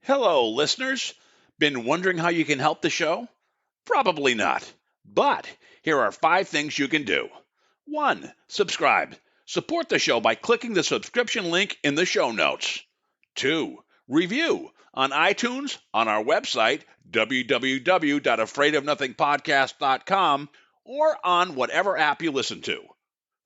Hello, listeners. Been wondering how you can help the show? Probably not. But here are 5 things you can do. 1. Subscribe. Support the show by clicking the subscription link in the show notes. 2. Review on iTunes, on our website, www.afraidofnothingpodcast.com, or on whatever app you listen to.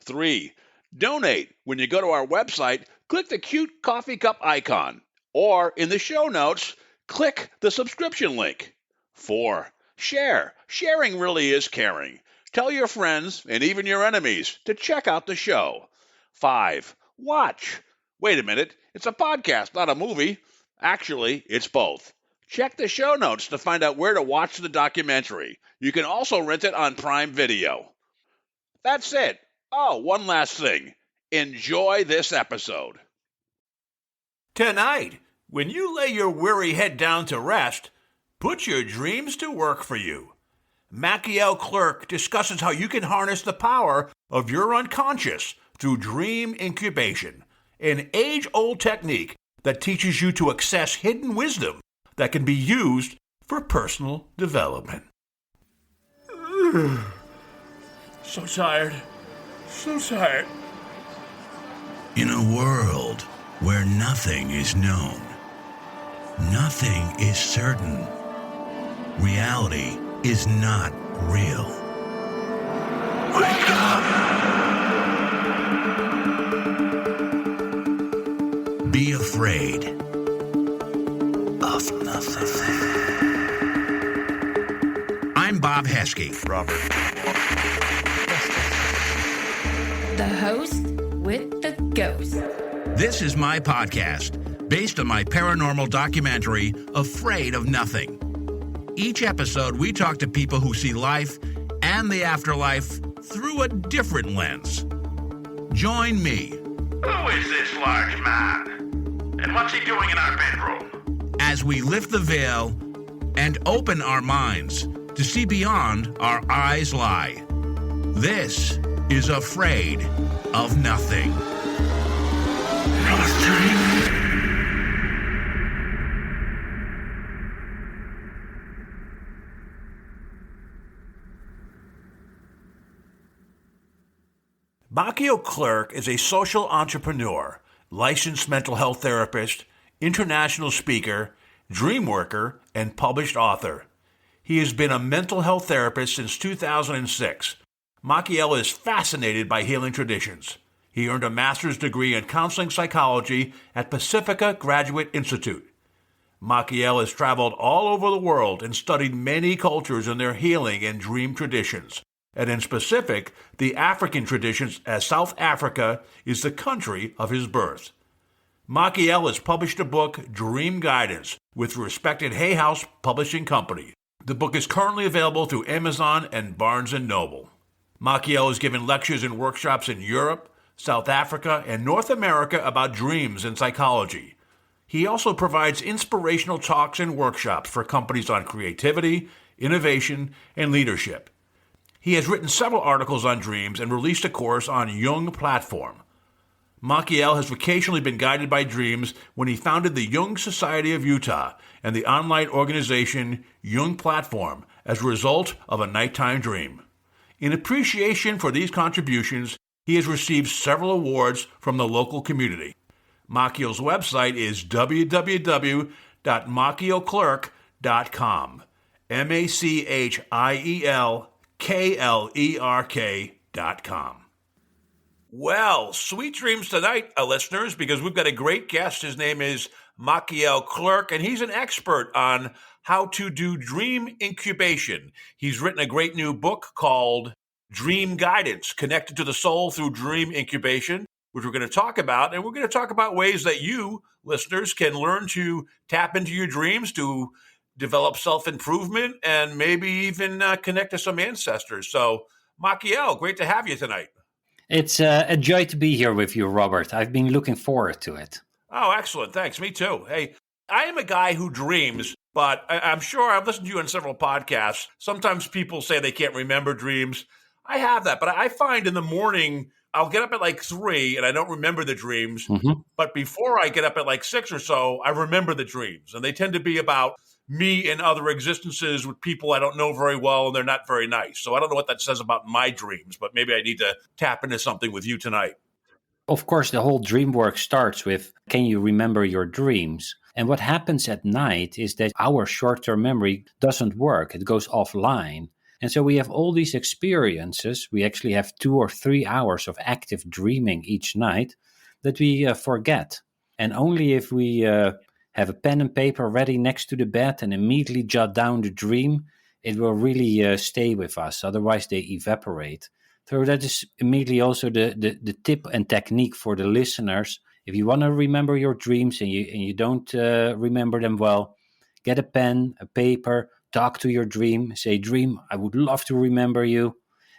3. Donate. When you go to our website, click the cute coffee cup icon, or in the show notes, click the subscription link. 4. Share. Sharing really is caring. Tell your friends and even your enemies to check out the show. 5. Watch. Wait a minute, it's a podcast, not a movie. Actually, it's both. Check the show notes to find out where to watch the documentary. You can also rent it on Prime Video. That's it. Oh, one last thing. Enjoy this episode. Tonight, when you lay your weary head down to rest, put your dreams to work for you. Machiel Klerk discusses how you can harness the power of your unconscious through dream incubation, an age-old technique that teaches you to access hidden wisdom that can be used for personal development. So tired. So tired. In a world where nothing is known, nothing is certain, reality is not real. Wake up! Be afraid of nothing. I'm Bob Heskey. Robert. The host with the ghost. This is my podcast, based on my paranormal documentary, Afraid of Nothing. Each episode, we talk to people who see life and the afterlife through a different lens. Join me. Who is this large man? And what's he doing in our bedroom? As we lift the veil and open our minds to see beyond our eyes lie. This is Afraid of Nothing. Machiel Klerk is a social entrepreneur, licensed mental health therapist, international speaker, dream worker, and published author. He has been a mental health therapist since 2006. Machiel is fascinated by healing traditions. He earned a master's degree in counseling psychology at Pacifica Graduate Institute. Machiel has traveled all over the world and studied many cultures and their healing and dream traditions, and in specific, the African traditions, as South Africa is the country of his birth. Machiel has published a book, Dream Guidance, with respected Hay House Publishing Company. The book is currently available through Amazon and Barnes & Noble. Machiel has given lectures and workshops in Europe, South Africa, and North America about dreams and psychology. He also provides inspirational talks and workshops for companies on creativity, innovation, and leadership. He has written several articles on dreams and released a course on Jung Platform. Machiel has vocationally been guided by dreams when he founded the Jung Society of Utah and the online organization Jung Platform as a result of a nighttime dream. In appreciation for these contributions, he has received several awards from the local community. Machiel's website is www.machielklerk.com. MachielKlerk.com. Well, sweet dreams tonight, listeners, because we've got a great guest. His name is Machiel Klerk, and he's an expert on how to do dream incubation. He's written a great new book called Dream Guidance, Connected to the Soul Through Dream Incubation, which we're going to talk about. And we're going to talk about ways that you, listeners, can learn to tap into your dreams to develop self-improvement and maybe even connect to some ancestors. So, Machiel, great to have you tonight. It's a joy to be here with you, Robert. I've been looking forward to it. Oh, excellent. Thanks. Me too. Hey, I am a guy who dreams, but I'm sure I've listened to you on several podcasts. Sometimes people say they can't remember dreams. I have that, but I find in the morning I'll get up at like 3 and I don't remember the dreams. Mm-hmm. But before I get up at like 6 or so, I remember the dreams. And they tend to be about me and other existences with people I don't know very well, and they're not very nice. So I don't know what that says about my dreams, but maybe I need to tap into something with you tonight. Of course, the whole dream work starts with, can you remember your dreams? And what happens at night is that our short-term memory doesn't work. It goes offline. And so we have all these experiences. We actually have 2 or 3 hours of active dreaming each night that we forget. And only if we have a pen and paper ready next to the bed and immediately jot down the dream, it will really stay with us. Otherwise, they evaporate. So that is immediately also the tip and technique for the listeners. If you want to remember your dreams and you don't remember them well, get a pen, a paper, talk to your dream, say, dream, I would love to remember you,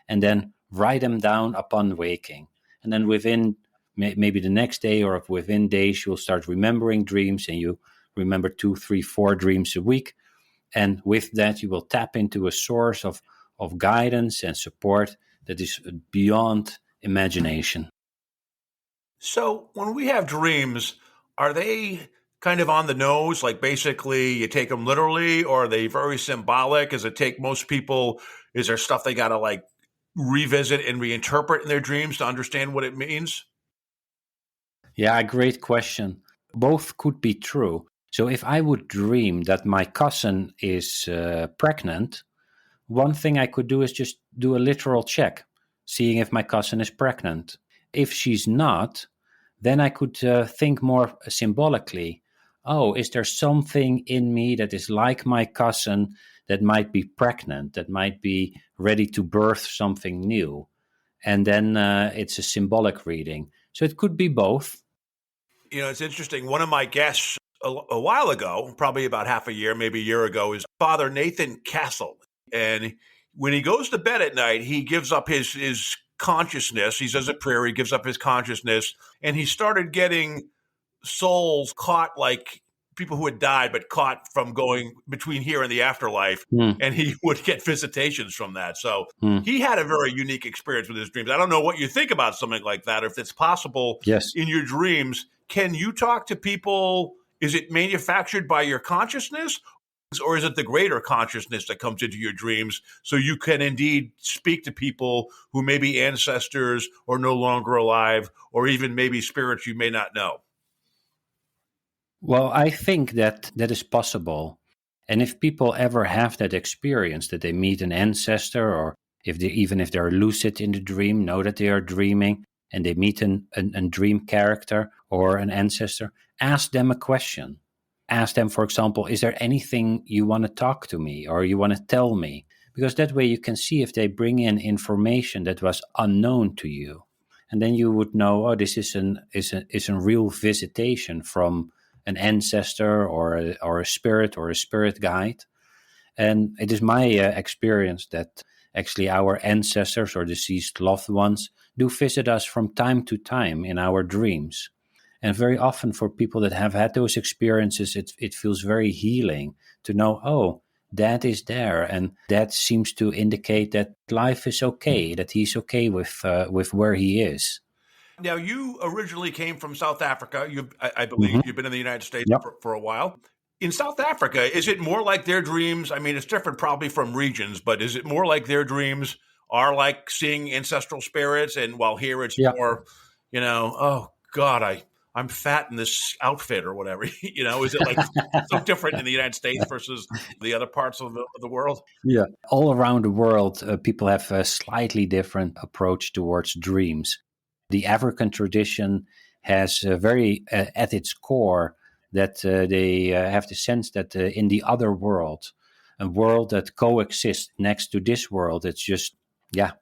and then write them down upon waking. And then within maybe the next day or within days, you'll start remembering dreams, and you remember 2, 3, 4 dreams a week. And with that, you will tap into a source of guidance and support that is beyond imagination. So when we have dreams, are they kind of on the nose? Like basically you take them literally, or are they very symbolic? Does it take most people? Is there stuff they got to like revisit and reinterpret in their dreams to understand what it means? Yeah, great question. Both could be true. So if I would dream that my cousin is pregnant, one thing I could do is just do a literal check, seeing if my cousin is pregnant. If she's not, then I could think more symbolically. Oh, is there something in me that is like my cousin that might be pregnant, that might be ready to birth something new? And then it's a symbolic reading. So it could be both. You know, it's interesting. One of my guests a while ago, probably about half a year, maybe a year ago, is Father Nathan Castle. And when he goes to bed at night, he gives up his consciousness. He says a prayer, he gives up his consciousness, and he started getting souls caught, like people who had died, but caught from going between here and the afterlife. And he would get visitations from that. So he had a very unique experience with his dreams. I don't know what you think about something like that, or if it's possible. Yes. In your dreams. Can you talk to people? Is it manufactured by your consciousness, or is it the greater consciousness that comes into your dreams so you can indeed speak to people who may be ancestors or no longer alive, or even maybe spirits you may not know? Well, I think that is possible. And if people ever have that experience that they meet an ancestor, or even if they're lucid in the dream, know that they are dreaming, and they meet a dream character or an ancestor, ask them a question. Ask them, for example, is there anything you want to talk to me or you want to tell me? Because that way you can see if they bring in information that was unknown to you. And then you would know, oh, this is a real visitation from an ancestor or a spirit or a spirit guide. And it is my experience that actually our ancestors or deceased loved ones do visit us from time to time in our dreams. And very often for people that have had those experiences, it feels very healing to know, oh, Dad is there. And that seems to indicate that life is okay, that he's okay with where he is. Now, you originally came from South Africa. I believe you've been in the United States for a while. In South Africa, is it more like their dreams? I mean, it's different probably from regions, but is it more like their dreams are like seeing ancestral spirits? And while here it's more, oh God, I'm fat in this outfit or whatever. Is it like so different in the United States versus the other parts of the world? Yeah, all around the world, people have a slightly different approach towards dreams. The African tradition has very at its core that they have the sense that in the other world, a world that coexists next to this world, it's just,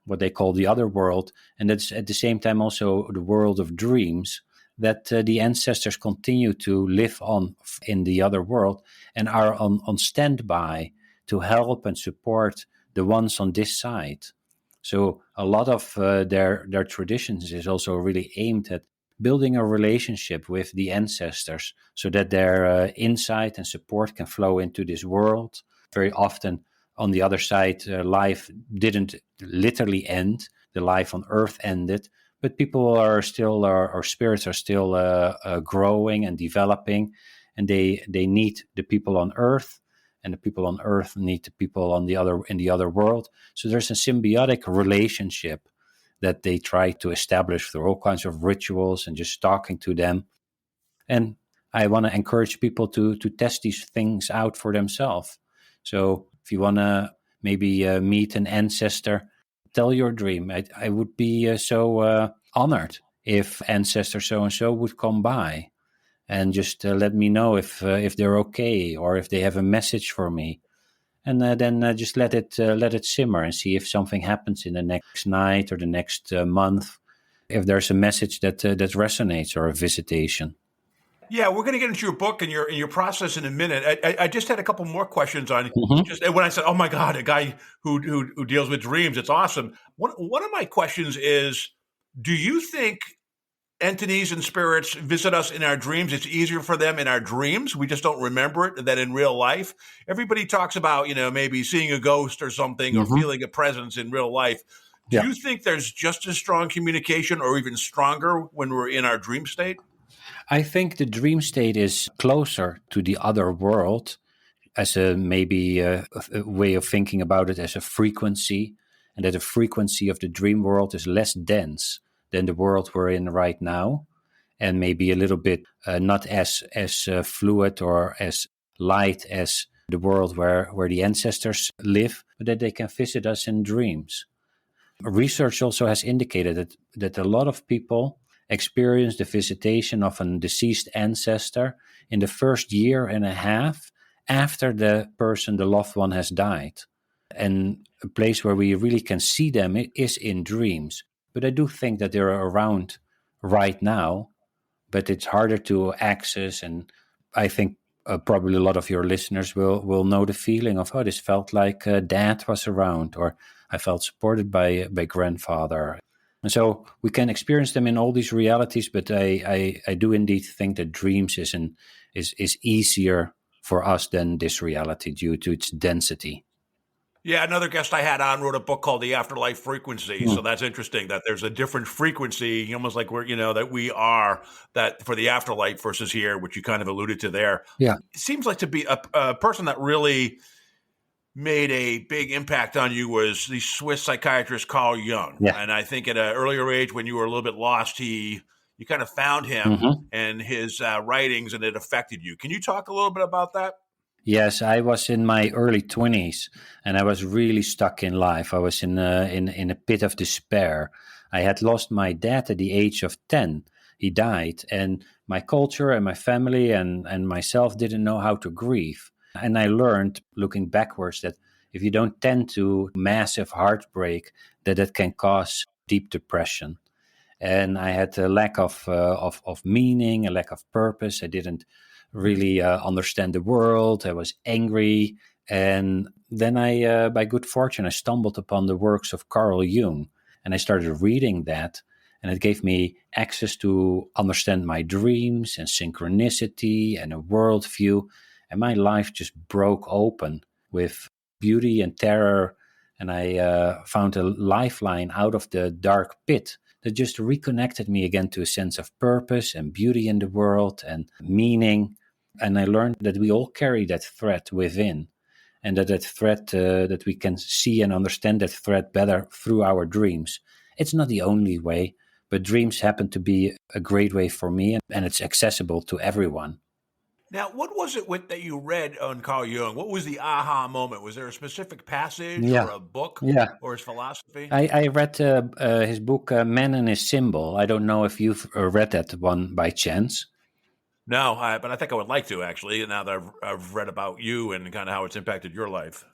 what they call the other world. And that's at the same time also the world of dreams, that the ancestors continue to live on in the other world and are on standby to help and support the ones on this side. So a lot of their traditions is also really aimed at building a relationship with the ancestors so that their insight and support can flow into this world. Very often on the other side, life didn't literally end. The life on Earth ended, but people are still, our spirits are still growing and developing, and they need the people on Earth, and the people on Earth need the people on the other in the other world. So there's a symbiotic relationship that they try to establish through all kinds of rituals and just talking to them. And I want to encourage people to test these things out for themselves. So if you want to maybe meet an ancestor, tell your dream. I would be so honored if ancestor so and so would come by and just let me know if they're okay or if they have a message for me. And then just let it simmer and see if something happens in the next night or the next month. If there's a message that resonates or a visitation. Yeah, we're going to get into your book and your process in a minute. I just had a couple more questions on just when I said, "Oh my God, a guy who deals with dreams, it's awesome." One of my questions is, do you think entities and spirits visit us in our dreams? It's easier for them in our dreams. We just don't remember it than in real life. Everybody talks about, maybe seeing a ghost or something or feeling a presence in real life. Do you think there's just as strong communication or even stronger when we're in our dream state? I think the dream state is closer to the other world as a maybe a way of thinking about it as a frequency, and that the frequency of the dream world is less dense than the world we're in right now, and maybe a little bit not as fluid or as light as the world where the ancestors live, but that they can visit us in dreams. Research also has indicated that a lot of people experience the visitation of a deceased ancestor in the first year and a half after the loved one, has died. And a place where we really can see them is in dreams. But I do think that they're around right now, but it's harder to access. And I think probably a lot of your listeners will know the feeling of, this felt like dad was around, or I felt supported by grandfather. And so we can experience them in all these realities, but I do indeed think that dreams is easier for us than this reality due to its density. Yeah, another guest I had on wrote a book called The Afterlife Frequency. So that's interesting that there's a different frequency, almost like that we are that for the afterlife versus here, which you kind of alluded to there. Yeah. It seems like to be a person that really made a big impact on you was the Swiss psychiatrist Carl Jung. Yeah. And I think at an earlier age when you were a little bit lost, you kind of found him and his writings, and it affected you. Can you talk a little bit about that? Yes, I was in my early 20s, and I was really stuck in life. I was in a pit of despair. I had lost my dad at the age of 10. He died, and my culture and my family and myself didn't know how to grieve. And I learned, looking backwards, that if you don't tend to massive heartbreak, that can cause deep depression. And I had a lack of meaning, a lack of purpose. I didn't really understand the world. I was angry. And then by good fortune, I stumbled upon the works of Carl Jung. And I started reading that. And it gave me access to understand my dreams and synchronicity and a worldview. And my life just broke open with beauty and terror. And I found a lifeline out of the dark pit that just reconnected me again to a sense of purpose and beauty in the world and meaning. And I learned that we all carry that thread within, and that thread, that we can see and understand that thread better through our dreams. It's not the only way, but dreams happen to be a great way for me, and it's accessible to everyone. Now, what was it that you read on Carl Jung? What was the aha moment? Was there a specific passage or a book or his philosophy? I read his book, Man and His Symbol. I don't know if you've read that one by chance. No, but I think I would like to, actually, now that I've read about you and kind of how it's impacted your life.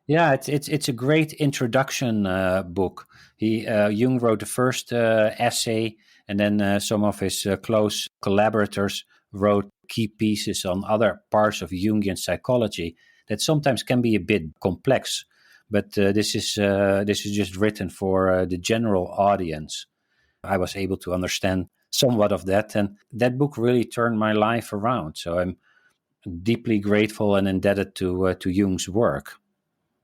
Yeah, it's a great introduction book. Jung wrote the first essay, and then some of his close collaborators wrote key pieces on other parts of Jungian psychology that sometimes can be a bit complex. But this is just written for the general audience. I was able to understand somewhat of that, and that book really turned my life around. So I'm deeply grateful and indebted to Jung's work.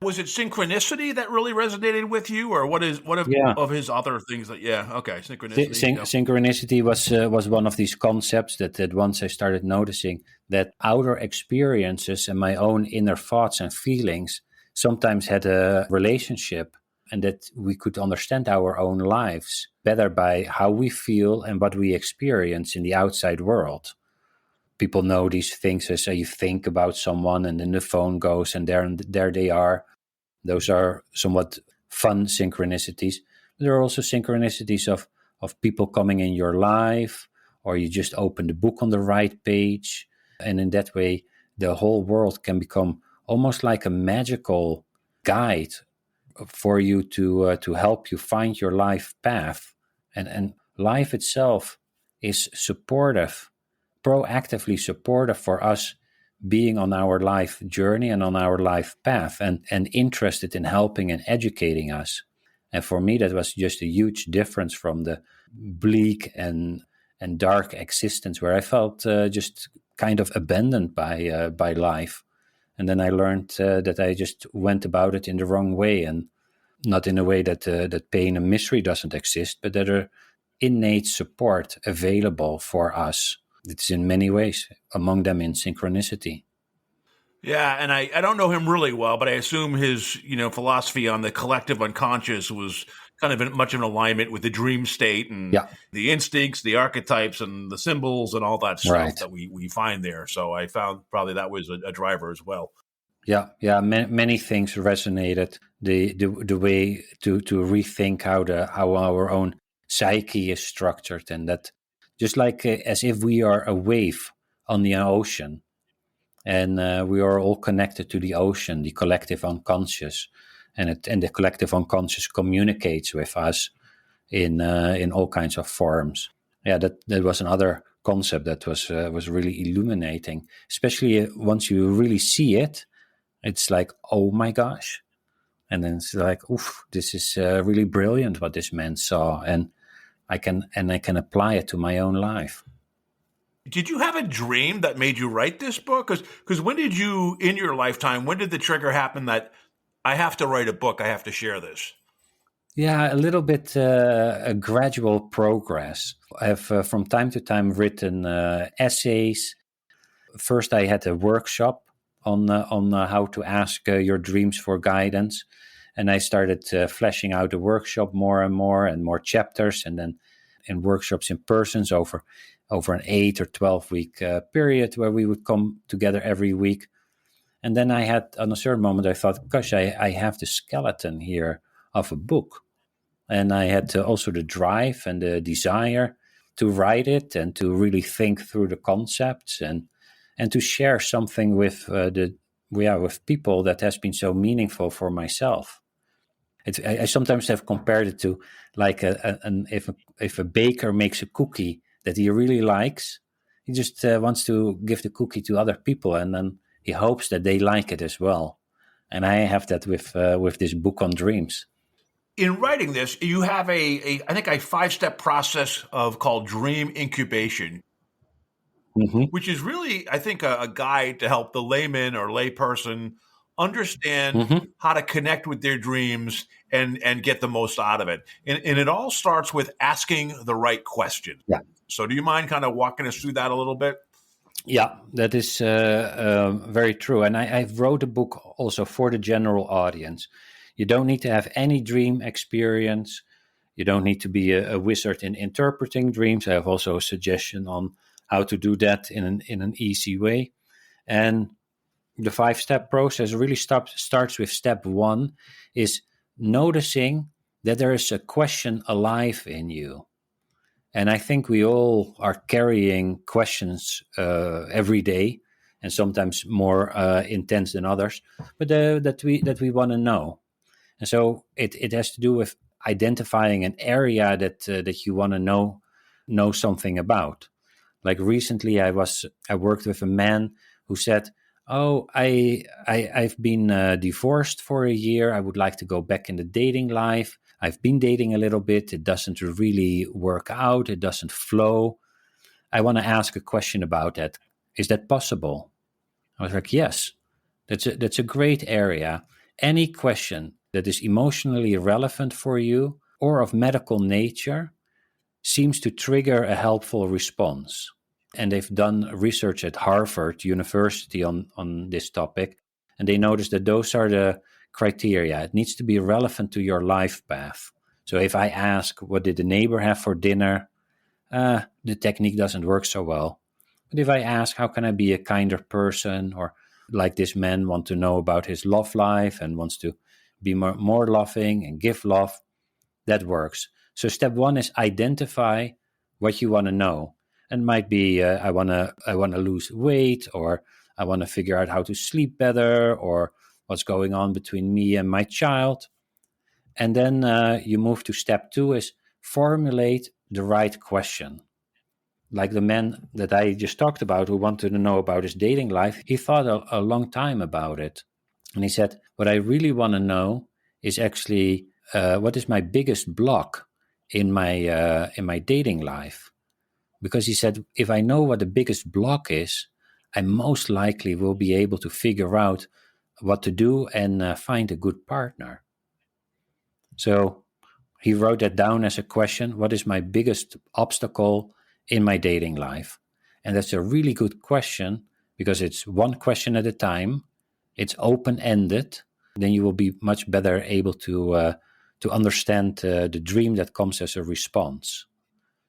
Was it synchronicity that really resonated with you, or what Yeah. of his other things that? Yeah, okay, synchronicity. Yeah. Synchronicity was one of these concepts that once I started noticing that outer experiences and my own inner thoughts and feelings sometimes had a relationship, and that we could understand our own lives better by how we feel and what we experience in the outside world. People know these things as you think about someone and then the phone goes and there they are. Those are somewhat fun synchronicities. There are also synchronicities of people coming in your life, or you just open the book on the right page. And in that way, the whole world can become almost like a magical guide for you to help you find your life path. And life itself is supportive, proactively supportive for us being on our life journey and on our life path, and interested in helping and educating us. And for me, that was just a huge difference from the bleak and dark existence where I felt just kind of abandoned by life. And then I learned that I just went about it in the wrong way, and not in a way that pain and misery doesn't exist, but that are innate support available for us. It's in many ways, among them in synchronicity. Yeah, and I don't know him really well, but I assume his philosophy on the collective unconscious was kind of much in alignment with the dream state and Yeah, the instincts, the archetypes, and the symbols, and all that stuff right. that we find there. So I found probably that was a driver as well. Yeah. Many things resonated. The way to rethink how our own psyche is structured, and that just like as if we are a wave on the ocean, and we are all connected to the ocean, the collective unconscious, and the collective unconscious communicates with us in all kinds of forms. Yeah, that was another concept that was really illuminating, especially once you really see it. It's like, oh my gosh. And then it's like, oof, this is really brilliant what this man saw. And I can apply it to my own life. Did you have a dream that made you write this book? Because when did you, in your lifetime, when did the trigger happen that I have to write a book, I have to share this? Yeah, a little bit a gradual progress. I have from time to time written essays. First, I had a workshop on how to ask your dreams for guidance, and I started fleshing out the workshop more and more chapters, and then in workshops in persons over an 8 or 12 week period where we would come together every week. And then I had, on a certain moment, I thought, gosh, I have the skeleton here of a book. And I had also the drive and the desire to write it and to really think through the concepts and to share something with with people that has been so meaningful for myself. I sometimes have compared it to like if a baker makes a cookie that he really likes, he just wants to give the cookie to other people, and then he hopes that they like it as well. And I have that with this book on dreams. In writing this, you have I think a 5-step process called dream incubation, which is really, I think, a guide to help the layman or layperson understand how to connect with their dreams and get the most out of it. And it all starts with asking the right question. Yeah. So do you mind kind of walking us through that a little bit? Yeah, that is very true. And I wrote a book also for the general audience. You don't need to have any dream experience. You don't need to be a wizard in interpreting dreams. I have also a suggestion on how to do that in an easy way. And the 5-step process really starts with step 1 is noticing that there is a question alive in you. And I think we all are carrying questions every day, and sometimes more intense than others, but that we want to know. And so it has to do with identifying an area that you want to know something about. Like recently, I worked with a man who said, "Oh, I've been divorced for a year. I would like to go back in the dating life. I've been dating a little bit. It doesn't really work out. It doesn't flow. I want to ask a question about that. Is that possible?" I was like, "Yes, that's a great area." any question that is emotionally relevant for you or of medical nature seems to trigger a helpful response. And they've done research at Harvard University on this topic, and they noticed that those are the criteria. It needs to be relevant to your life path. So if I ask, what did the neighbor have for dinner? The technique doesn't work so well. But if I ask, how can I be a kinder person? Or like this man want to know about his love life and wants to be more loving and give love, that works. So step one is identify what you want to know. And it might be I want to lose weight, or I want to figure out how to sleep better, or what's going on between me and my child. And then you move to step two is formulate the right question. Like the man that I just talked about who wanted to know about his dating life, he thought a long time about it. And he said, what I really want to know is actually what is my biggest block in my dating life? Because he said, if I know what the biggest block is, I most likely will be able to figure out what to do and find a good partner. So he wrote that down as a question. What is my biggest obstacle in my dating life? And that's a really good question because it's one question at a time. It's open-ended. Then you will be much better able to understand the dream that comes as a response.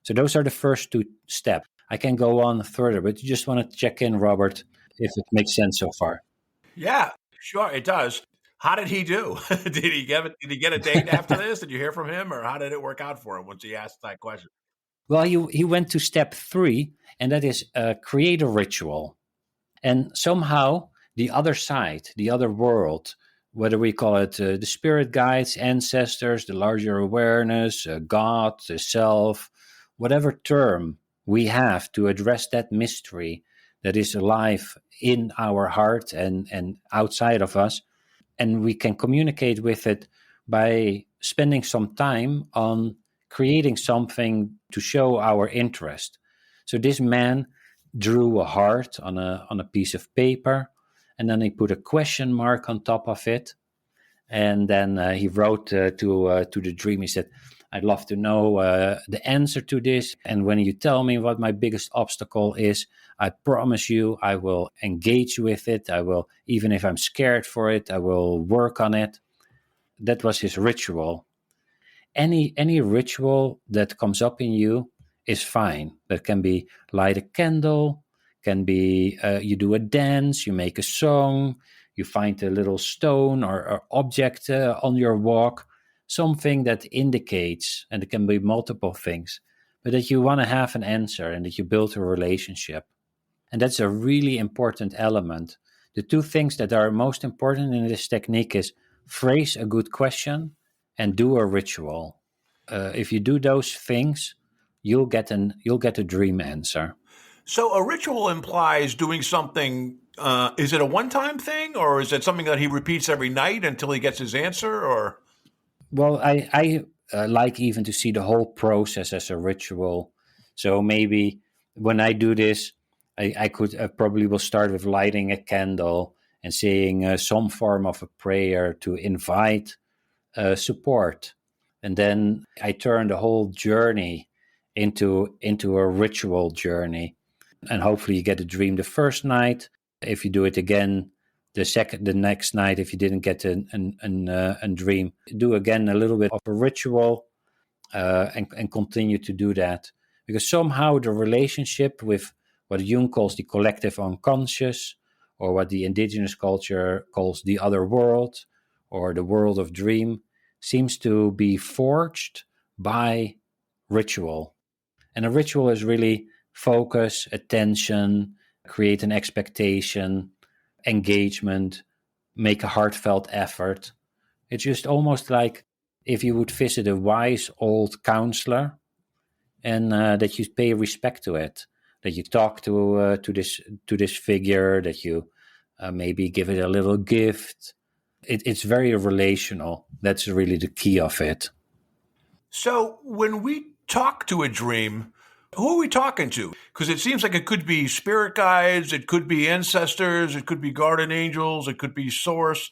So those are the first two steps. I can go on further, but you just want to check in, Robert, if it makes sense so far. Yeah, sure, it does. How did he do? Did he get a date after this? Did you hear from him, or how did it work out for him once he asked that question? Well, he went to step 3, and that is create a ritual. And somehow the other side, the other world, whether we call it the spirit guides, ancestors, the larger awareness, God, the self, whatever term we have to address that mystery that is alive in our heart and outside of us, and we can communicate with it by spending some time on creating something to show our interest. So this man drew a heart on a piece of paper, and then he put a question mark on top of it, and then he wrote to the dream. He said, "I'd love to know the answer to this, and when you tell me what my biggest obstacle is, I promise you I will engage with it. I will, even if I'm scared for it, I will work on it." That was his ritual. Any ritual that comes up in you is fine. That can be light a candle, can be you do a dance, you make a song, you find a little stone or object on your walk, something that indicates, and it can be multiple things, but that you want to have an answer and that you build a relationship. And that's a really important element. The two things that are most important in this technique is phrase a good question and do a ritual. If you do those things, you'll get a dream answer. So a ritual implies doing something. Is it a one-time thing, or is it something that he repeats every night until he gets his answer? Or Well, I like even to see the whole process as a ritual. So maybe when I do this, I could probably will start with lighting a candle and saying some form of a prayer to invite support, and then I turn the whole journey into a ritual journey, and hopefully you get a dream the first night. If you do it again the next night, if you didn't get a dream, do again a little bit of a ritual, and continue to do that, because somehow the relationship with what Jung calls the collective unconscious, or what the indigenous culture calls the other world, or the world of dream, seems to be forged by ritual. And a ritual is really focus, attention, create an expectation, engagement, make a heartfelt effort. It's just almost like if you would visit a wise old counselor, and that you pay respect to it, that you talk to this figure, that you maybe give it a little gift. It's very relational. That's really the key of it. so when we talk to a dream, who are we talking to? Because it seems like it could be spirit guides, it could be ancestors, it could be guardian angels, it could be source.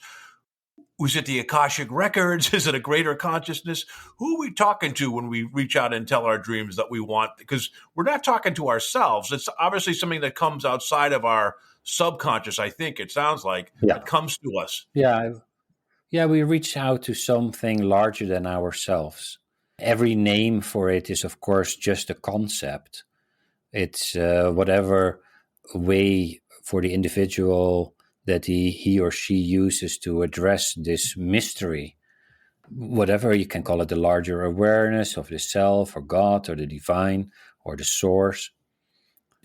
Was it the Akashic Records? Is it a greater consciousness? Who are we talking to when we reach out and tell our dreams that we want? Because we're not talking to ourselves. It's obviously something that comes outside of our subconscious, I think it sounds like, Yeah. that comes to us. Yeah. Yeah, we reach out to something larger than ourselves. Every name for it is, of course, just a concept. It's whatever way for the individual that he or she uses to address this mystery. Whatever you can call it, the larger awareness of the self or God or the divine or the source.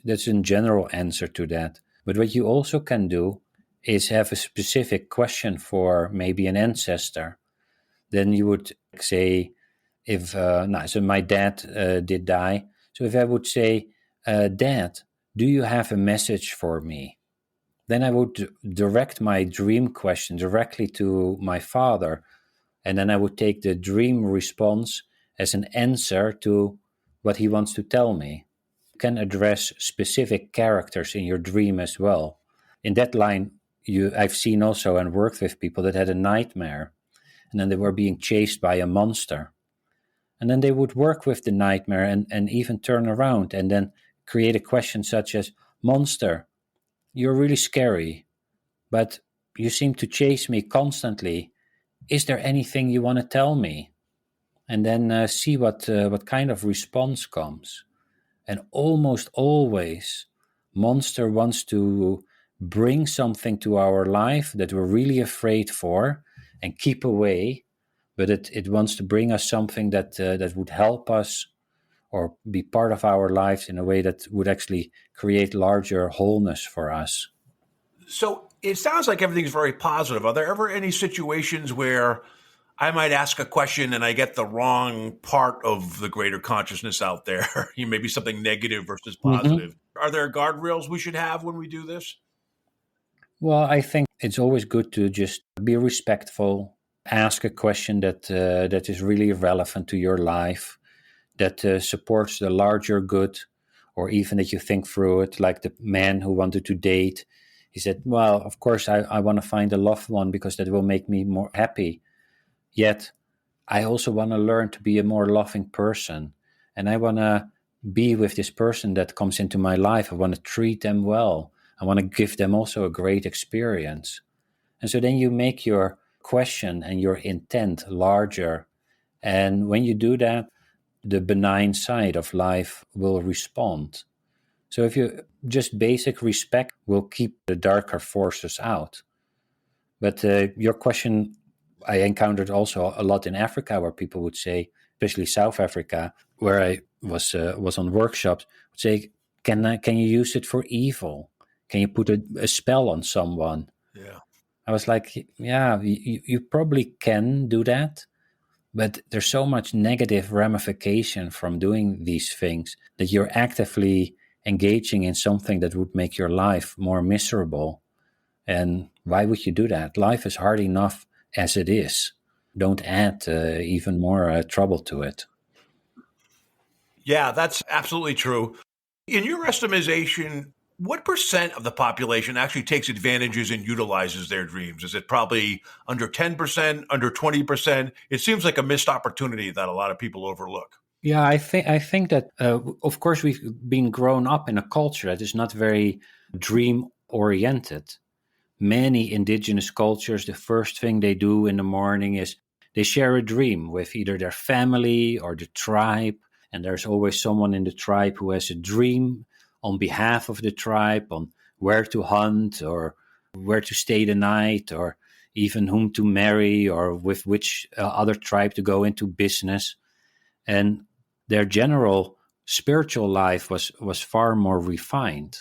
That's a general answer to that. But what you also can do is have a specific question for maybe an ancestor. Then you would say, so my dad did die. So if I would say, Dad, do you have a message for me? Then I would direct my dream question directly to my father. And then I would take the dream response as an answer to what he wants to tell me. You can address specific characters in your dream as well. In that line, I've seen also and worked with people that had a nightmare, and then they were being chased by a monster. And then they would work with the nightmare and even turn around and then create a question such as, Monster, you're really scary, but you seem to chase me constantly. Is there anything you want to tell me? And then see what kind of response comes. And almost always, Monster wants to bring something to our life that we're really afraid for and keep away, but it wants to bring us something that would help us or be part of our lives in a way that would actually create larger wholeness for us. So it sounds like everything's very positive. Are there ever any situations where I might ask a question and I get the wrong part of the greater consciousness out there? Maybe something negative versus positive. Mm-hmm. Are there guardrails we should have when we do this? Well, I think it's always good to just be respectful, ask a question that is really relevant to your life, that supports the larger good, or even that you think through it, like the man who wanted to date. He said, well, of course, I want to find a loved one because that will make me more happy. Yet, I also want to learn to be a more loving person. And I want to be with this person that comes into my life. I want to treat them well. I want to give them also a great experience. And so then you make your question and your intent larger. And when you do that, the benign side of life will respond. So if you just basic respect will keep the darker forces out. But your question, I encountered also a lot in Africa where people would say, especially South Africa, where I was on workshops, would say, can you use it for evil? Can you put a spell on someone? Yeah. I was like, yeah, you probably can do that. But there's so much negative ramification from doing these things that you're actively engaging in something that would make your life more miserable. And why would you do that? Life is hard enough as it is. Don't add even more trouble to it. Yeah, that's absolutely true. In your estimation, what percent of the population actually takes advantages and utilizes their dreams? Is it probably under 10%, under 20%? It seems like a missed opportunity that a lot of people overlook. Yeah, I think that, of course, we've been grown up in a culture that is not very dream-oriented. Many indigenous cultures, the first thing they do in the morning is they share a dream with either their family or the tribe. And there's always someone in the tribe who has a dream on behalf of the tribe on where to hunt or where to stay the night or even whom to marry or with which other tribe to go into business. And their general spiritual life was far more refined.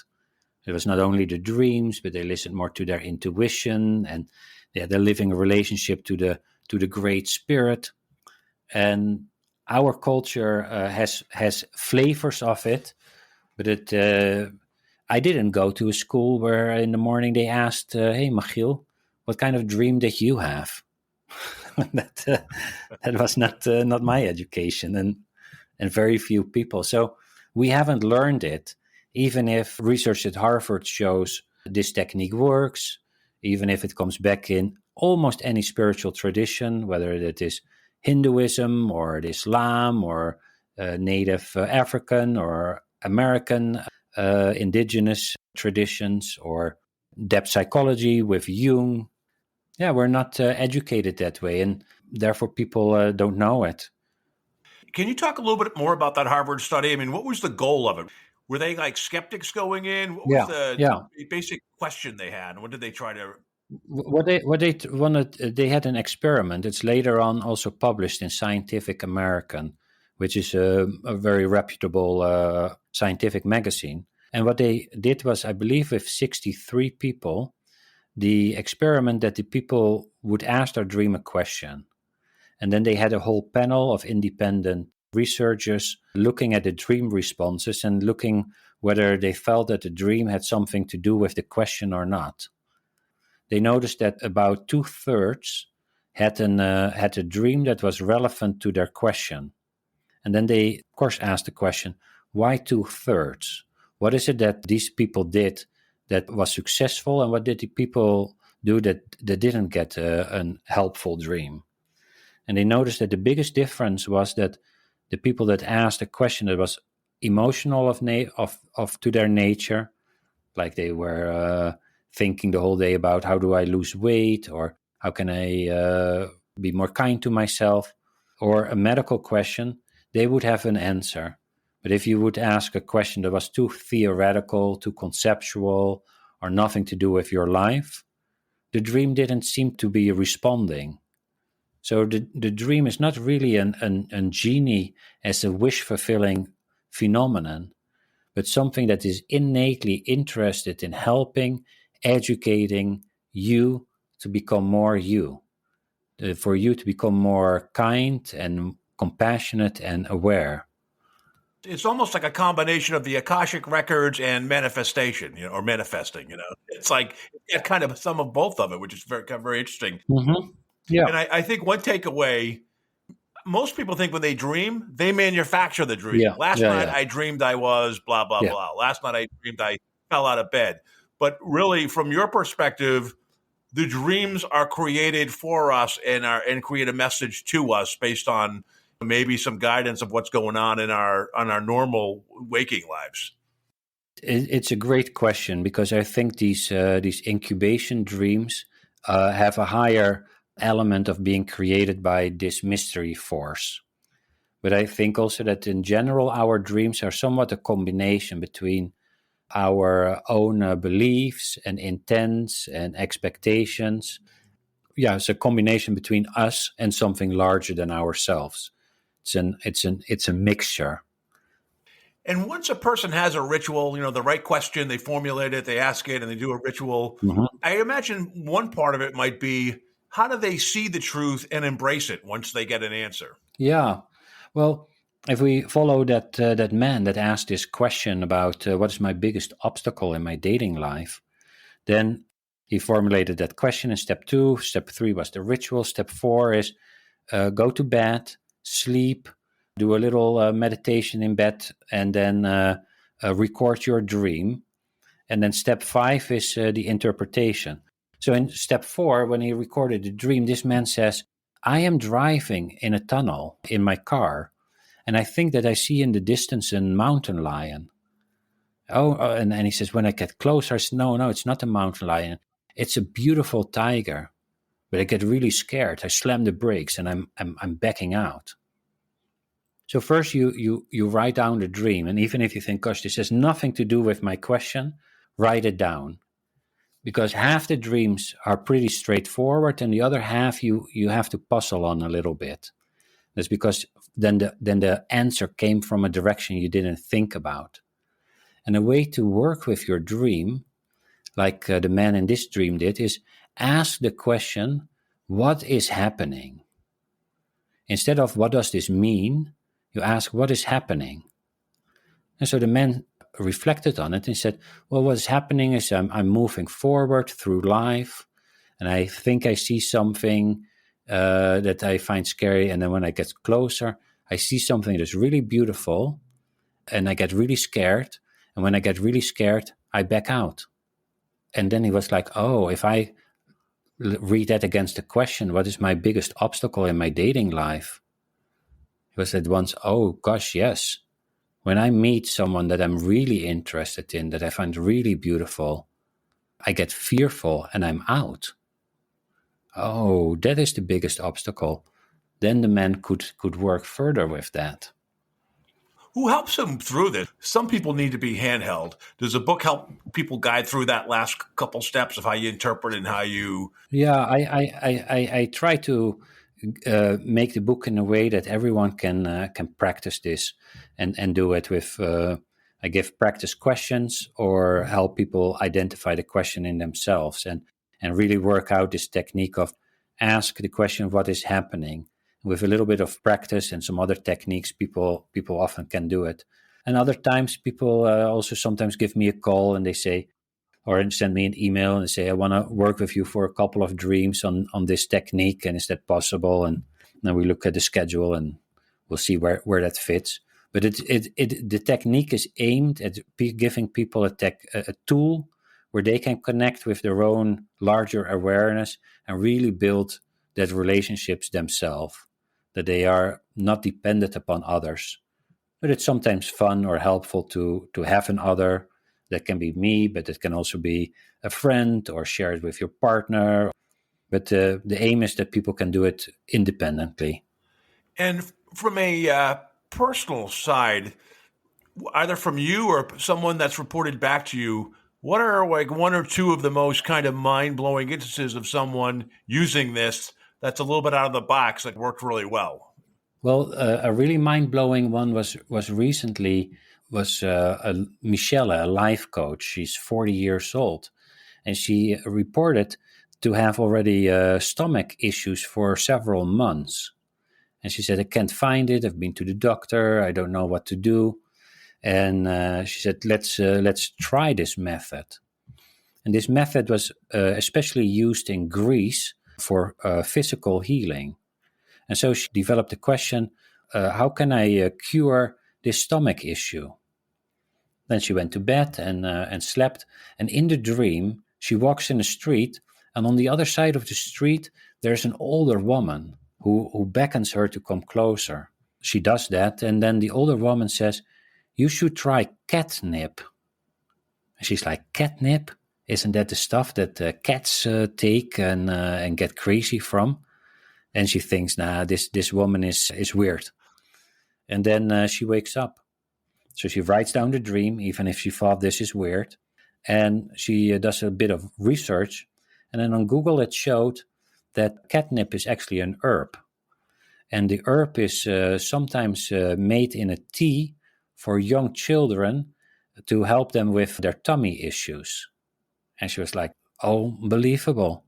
It was not only the dreams, but they listened more to their intuition and they're living a relationship to the Great Spirit. And our culture has flavors of it, but I didn't go to a school where in the morning they asked, "Hey, Machiel, what kind of dream did you have?" that was not my education, and very few people. So we haven't learned it. Even if research at Harvard shows this technique works, even if it comes back in almost any spiritual tradition, whether it is Hinduism or Islam or Native African or American indigenous traditions or depth psychology with Jung. Yeah, we're not educated that way, and therefore people don't know it. Can you talk a little bit more about that Harvard study? I mean, what was the goal of it? Were they like skeptics going in? What was Yeah, the yeah. basic question they had? What did they try to? What they wanted, they had an experiment. It's later on also published in Scientific American, which is a very reputable scientific magazine. And what they did was, I believe, with 63 people, the experiment that the people would ask their dream a question. And then they had a whole panel of independent researchers looking at the dream responses and looking whether they felt that the dream had something to do with the question or not. They noticed that about 2/3 had a dream that was relevant to their question. And then they, of course, asked the question, why 2/3? What is it that these people did that was successful, and what did the people do that didn't get a helpful dream? And they noticed that the biggest difference was that the people that asked a question that was emotional of to their nature, like they were thinking the whole day about how do I lose weight, or how can I be more kind to myself, or a medical question, they would have an answer. But if you would ask a question that was too theoretical, too conceptual, or nothing to do with your life, the dream didn't seem to be responding. So the dream is not really a genie as a wish-fulfilling phenomenon, but something that is innately interested in helping, educating you to become more you, for you to become more kind and compassionate and aware. It's almost like a combination of the Akashic records and manifestation, or manifesting. It's like it's kind of some of both of it, which is very, very interesting. Mm-hmm. Yeah. And I think one takeaway, most people think when they dream, they manufacture the dream. Yeah. Last night I dreamed I was blah, blah, blah. Last night I dreamed I fell out of bed. But really, from your perspective, the dreams are created for us and create a message to us based on maybe some guidance of what's going on in our normal waking lives. It's a great question, because I think these incubation dreams have a higher element of being created by this mystery force. But I think also that in general, our dreams are somewhat a combination between our own beliefs and intents and expectations. Yeah, it's a combination between us and something larger than ourselves. It's a mixture. And once a person has a ritual, the right question, they formulate it, they ask it, and they do a ritual. Mm-hmm. I imagine one part of it might be, how do they see the truth and embrace it once they get an answer? Yeah. Well, if we follow that man that asked this question about what is my biggest obstacle in my dating life, then he formulated that question in step 2. Step 3 was the ritual. Step 4 is go to bed, sleep, do a little meditation in bed, and then record your dream. And then step 5 is the interpretation. So in step 4, when he recorded the dream, this man says, I am driving in a tunnel in my car, and I think that I see in the distance a mountain lion. And he says, when I get closer, I say, no, it's not a mountain lion. It's a beautiful tiger. But I get really scared. I slam the brakes and I'm backing out. So first you write down the dream, and even if you think, gosh, this has nothing to do with my question, write it down. Because half the dreams are pretty straightforward, and the other half you have to puzzle on a little bit. That's because then the answer came from a direction you didn't think about. And a way to work with your dream, like the man in this dream did, is ask the question, what is happening? Instead of what does this mean, you ask what is happening. And so the man reflected on it and said, well, what is happening is I'm moving forward through life, and I think I see something that I find scary, and then when I get closer, I see something that's really beautiful, and I get really scared, and when I get really scared, I back out. And then he was like, oh, if I read that against the question, what is my biggest obstacle in my dating life? It was at once, oh gosh, yes. When I meet someone that I'm really interested in, that I find really beautiful, I get fearful and I'm out. Oh, that is the biggest obstacle. Then the man could work further with that. Who helps them through this? Some people need to be handheld. Does the book help people guide through that last couple steps of how you interpret and how you? Yeah, I try to make the book in a way that everyone can practice this and do it with. I give practice questions or help people identify the question in themselves and really work out this technique of ask the question what is happening. With a little bit of practice and some other techniques, people often can do it. And other times, people also sometimes give me a call and they say, or send me an email and say, I want to work with you for a couple of dreams on this technique. And is that possible? And then we look at the schedule and we'll see where that fits. But the technique is aimed at giving people a tool where they can connect with their own larger awareness and really build that relationships themselves, that they are not dependent upon others. But it's sometimes fun or helpful to have an other. That can be me, but it can also be a friend or share it with your partner. But the aim is that people can do it independently. And from a personal side, either from you or someone that's reported back to you, what are like one or two of the most kind of mind-blowing instances of someone using this that's a little bit out of the box that worked really well? Well, a really mind-blowing one was recently Michelle, a life coach. She's 40 years old, and she reported to have already stomach issues for several months. And she said, I can't find it. I've been to the doctor. I don't know what to do. And she said, let's try this method. And this method was especially used in Greece for physical healing. And so she developed the question, how can I cure this stomach issue? Then she went to bed and slept. And in the dream, she walks in the street. And on the other side of the street, there's an older woman who beckons her to come closer. She does that. And then the older woman says, you should try catnip. And she's like, catnip? Isn't that the stuff that cats take and get crazy from? And she thinks, nah, this woman is weird. And then she wakes up. So she writes down the dream, even if she thought this is weird. And she does a bit of research. And then on Google, it showed that catnip is actually an herb. And the herb is sometimes made in a tea for young children to help them with their tummy issues. And she was like, oh, unbelievable.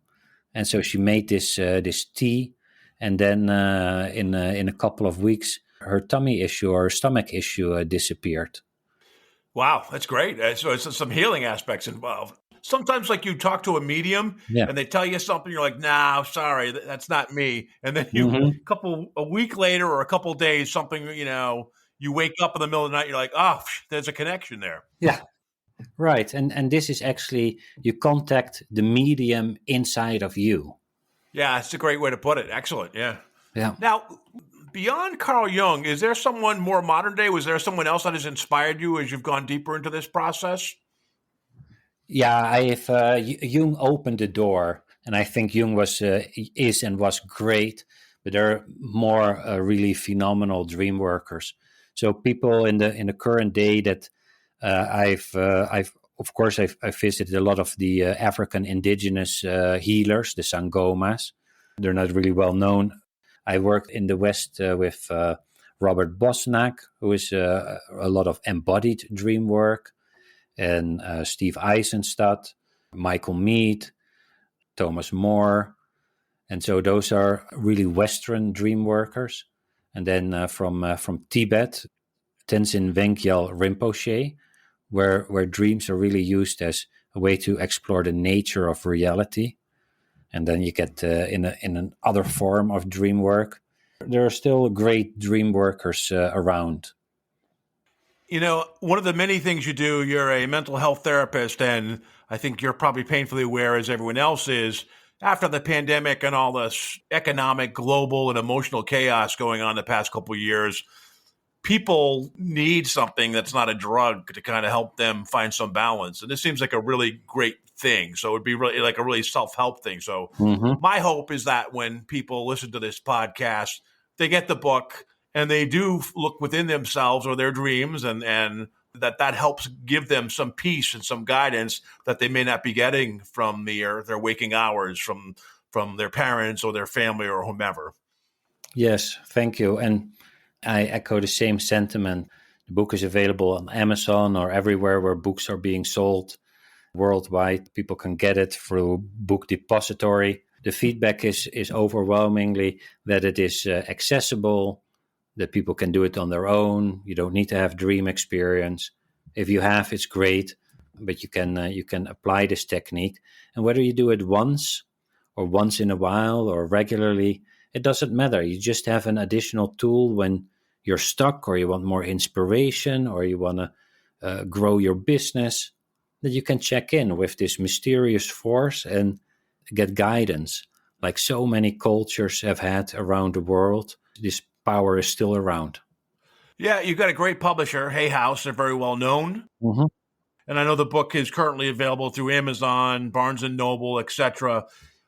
And so she made this tea. And then in a couple of weeks, her tummy issue or stomach issue disappeared. Wow, that's great. So it's some healing aspects involved. Sometimes, like you talk to a medium and they tell you something, you're like, "Nah, sorry, that's not me." And then a week later or a couple of days, something you wake up in the middle of the night, you're like, "Oh, there's a connection there." Yeah, right. And this is actually you contact the medium inside of you. Yeah, that's a great way to put it. Excellent. Yeah. Yeah. Now, beyond Carl Jung, is there someone more modern day? Was there someone else that has inspired you as you've gone deeper into this process? Yeah, Jung opened the door, and I think Jung is and was great. But there are more really phenomenal dream workers. So people in the current day that I've visited a lot of the African indigenous healers, the Sangomas. They're not really well known. I worked in the West with Robert Bosnak, who is a lot of embodied dream work, and Steve Eisenstadt, Michael Mead, Thomas More. And so those are really Western dream workers. And then from Tibet, Tenzin Wangyal Rinpoche, where dreams are really used as a way to explore the nature of reality. And then you get in an other form of dream work. There are still great dream workers around. One of the many things you do, you're a mental health therapist, and I think you're probably painfully aware, as everyone else is, after the pandemic and all this economic, global, and emotional chaos going on the past couple of years, people need something that's not a drug to kind of help them find some balance. And this seems like a really great thing. So it'd be really like a really self-help thing. So my hope is that when people listen to this podcast, they get the book and they do look within themselves or their dreams, and that helps give them some peace and some guidance that they may not be getting from their waking hours from their parents or their family or whomever. Yes, thank you. And I echo the same sentiment. The book is available on Amazon or everywhere where books are being sold worldwide. People can get it through Book Depository. The feedback is overwhelmingly that it is accessible, that people can do it on their own. You don't need to have dream experience. If you have, it's great, but you can apply this technique. And whether you do it once or once in a while or regularly, it doesn't matter. You just have an additional tool when you're stuck or you want more inspiration or you want to grow your business, that you can check in with this mysterious force and get guidance. Like so many cultures have had around the world, this power is still around. Yeah, you've got a great publisher, Hay House. They're very well known. Mm-hmm. And I know the book is currently available through Amazon, Barnes & Noble, etc.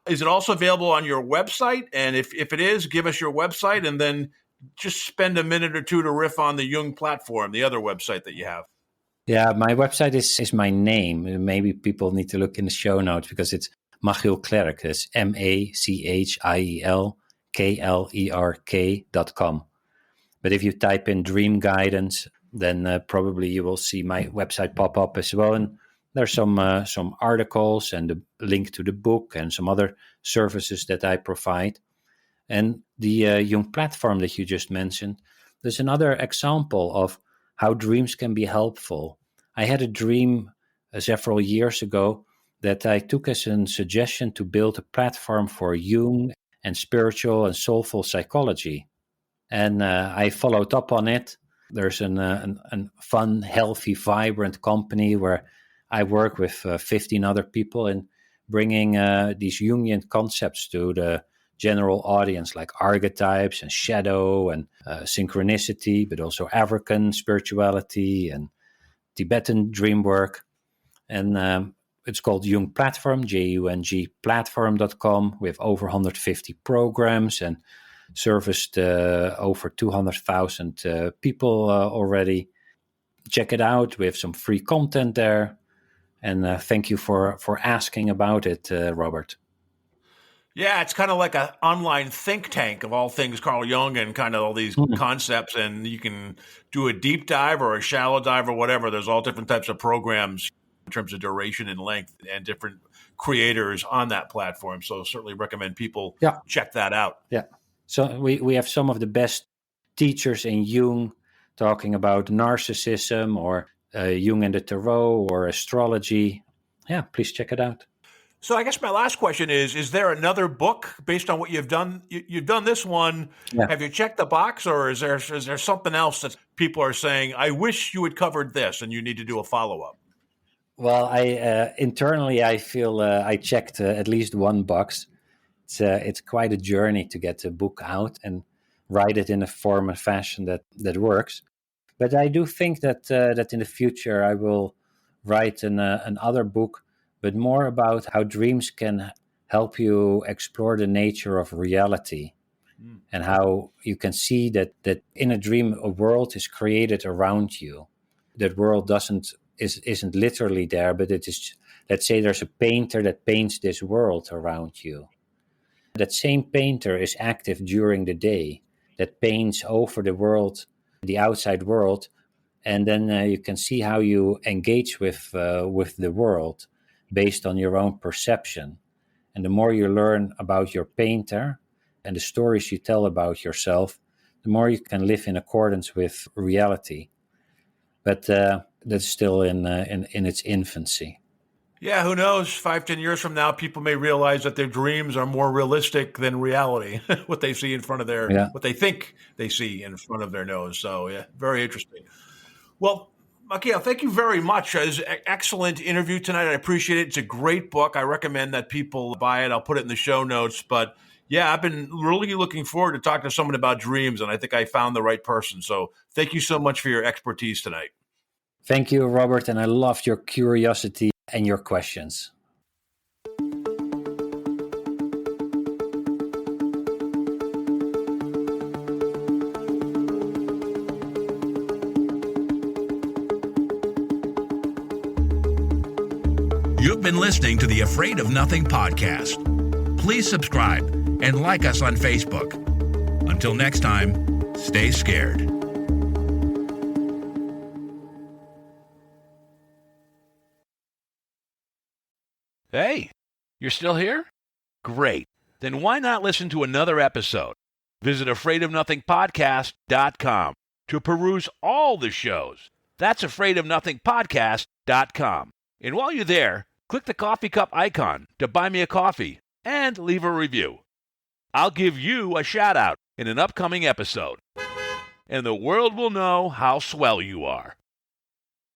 Is it also available on your website? And if it is, give us your website and then just spend a minute or two to riff on the Jung Platform, the other website that you have. Yeah, my website is my name. Maybe people need to look in the show notes because it's Machiel Klerk. It's MachielKlerk.com. But if you type in dream guidance, then probably you will see my website pop up as well. And there's some articles and a link to the book and some other services that I provide. And the Jung Platform that you just mentioned, there's another example of how dreams can be helpful. I had a dream several years ago that I took as a suggestion to build a platform for Jung and spiritual and soulful psychology. And I followed up on it. There's a fun, healthy, vibrant company where I work with 15 other people in bringing these Jungian concepts to the general audience, like archetypes and shadow and synchronicity, but also African spirituality and Tibetan dream work. And it's called Jung Platform, Jung Platform.com. We have over 150 programs and serviced over 200,000 people already. Check it out. We have some free content there. And thank you for asking about it, Robert. Yeah, it's kind of like an online think tank of all things Carl Jung and kind of all these concepts. And you can do a deep dive or a shallow dive or whatever. There's all different types of programs in terms of duration and length and different creators on that platform. So certainly recommend people check that out. Yeah. So we have some of the best teachers in Jung talking about narcissism or Jung and the Tarot or astrology. Yeah, please check it out. So I guess my last question is there another book based on what you've done? You've done this one. Yeah. Have you checked the box, or is there something else that people are saying, I wish you had covered this and you need to do a follow-up? Well, internally, I feel I checked at least one box. It's quite a journey to get the book out and write it in a form and fashion that works. But I do think that in the future I will write another book, but more about how dreams can help you explore the nature of reality and how you can see that in a dream a world is created around you. That world isn't literally there, but it is. Let's say there's a painter that paints this world around you. That same painter is active during the day, that paints over the world, the outside world, and then you can see how you engage with the world based on your own perception. And the more you learn about your painter and the stories you tell about yourself, the more you can live in accordance with reality. But that's still in its infancy. Yeah, who knows? 5-10 years from now, people may realize that their dreams are more realistic than reality. What they see in front of what they think they see in front of their nose. So, yeah, very interesting. Well, Machiel, thank you very much. It was an excellent interview tonight. I appreciate it. It's a great book. I recommend that people buy it. I'll put it in the show notes. But yeah, I've been really looking forward to talking to someone about dreams, and I think I found the right person. So thank you so much for your expertise tonight. Thank you, Robert, and I loved your curiosity and your questions. You've been listening to the Afraid of Nothing podcast. Please subscribe and like us on Facebook. Until next time, stay scared. Hey, you're still here? Great. Then why not listen to another episode? Visit afraidofnothingpodcast.com to peruse all the shows. That's afraidofnothingpodcast.com. And while you're there, click the coffee cup icon to buy me a coffee and leave a review. I'll give you a shout out in an upcoming episode, and the world will know how swell you are.